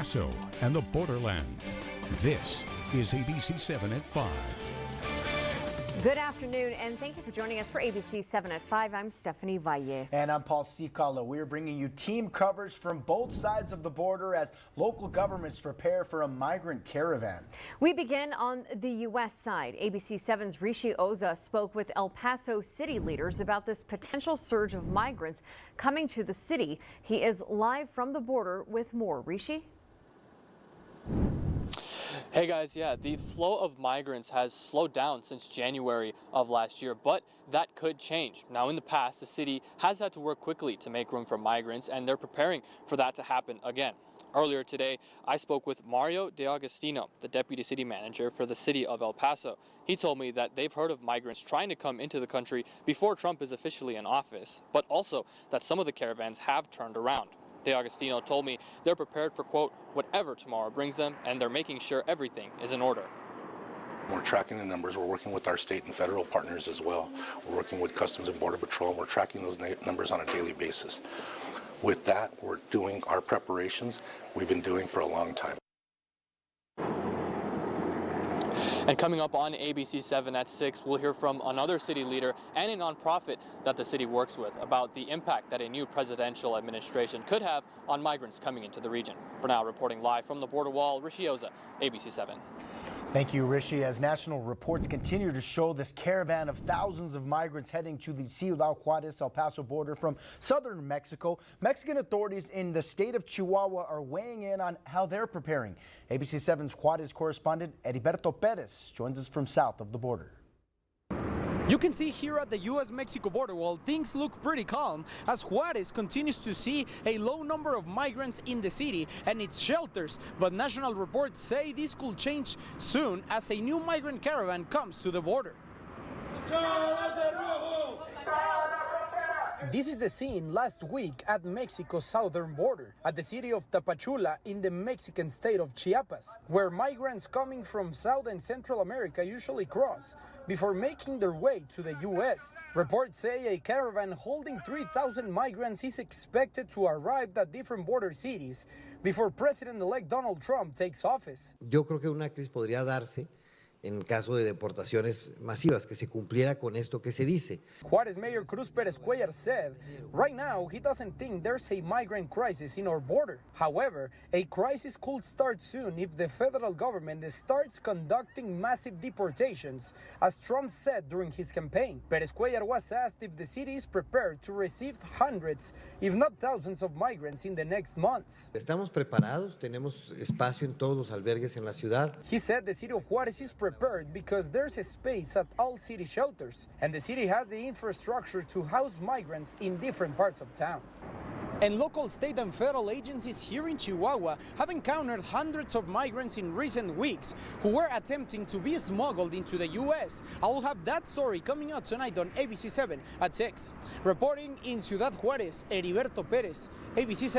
Paso and the Borderland. This is ABC 7 at 5. Good afternoon, and thank you for joining us for ABC 7 at 5. I'm Stephanie Valle. And I'm Paul Cicalo. We're bringing you team coverage from both sides of the border as local governments prepare for a migrant caravan. We begin on the U.S. side. ABC 7's Rishi Oza spoke with El Paso city leaders about this potential surge of migrants coming to the city. He is live from the border with more. Rishi? Hey guys, the flow of migrants has slowed down since January of last year, but that could change. Now, in the past, the city has had to work quickly to make room for migrants, and they're preparing for that to happen again. Earlier today, I spoke with Mario DeAugustino, the deputy city manager for the city of El Paso. He told me that they've heard of migrants trying to come into the country before Trump is officially in office, but also that some of the caravans have turned around. DeAugustino told me they're prepared for, quote, whatever tomorrow brings them, and they're making sure everything is in order. We're tracking the numbers. We're working with our state and federal partners as well. We're working with Customs and Border Patrol, and we're tracking those numbers on a daily basis. With that, we're doing our preparations we've been doing for a long time. And coming up on ABC 7 at 6, we'll hear from another city leader and a nonprofit that the city works with about the impact that a new presidential administration could have on migrants coming into the region. For now, reporting live from the border wall, Rishi Oza, ABC 7. Thank you, Rishi. As national reports continue to show this caravan of thousands of migrants heading to the Ciudad Juarez, El Paso border from southern Mexico, Mexican authorities in the state of Chihuahua are weighing in on how they're preparing. ABC 7's Juarez correspondent Heriberto Perez joins us from south of the border. You can see here at the U.S.-Mexico border wall, things look pretty calm as Juarez continues to see a low number of migrants in the city and its shelters. But national reports say this could change soon as a new migrant caravan comes to the border. This is the scene last week at Mexico's southern border, at the city of Tapachula in the Mexican state of Chiapas, where migrants coming from South and Central America usually cross before making their way to the U.S. Reports say a caravan holding 3,000 migrants is expected to arrive at different border cities before President-elect Donald Trump takes office. Yo creo que una crisis podría darse en caso de deportaciones masivas, que se cumpliera con esto que se dice. Juarez Mayor Cruz Perez Cuellar said, right now he doesn't think there's a migrant crisis in our border. However, a crisis could start soon if the federal government starts conducting massive deportations, as Trump said during his campaign. Perez Cuellar was asked if the city is prepared to receive hundreds, if not thousands of migrants in the next months. Estamos preparados, tenemos espacio en todos los albergues en la ciudad. He said the city of Juarez is prepared because there's a space at all city shelters, and the city has the infrastructure to house migrants in different parts of town. And local, state, and federal agencies here in Chihuahua have encountered hundreds of migrants in recent weeks who were attempting to be smuggled into the U.S. I'll have that story coming out tonight on ABC 7 at 6. Reporting in Ciudad Juarez, Heriberto Perez, ABC 7.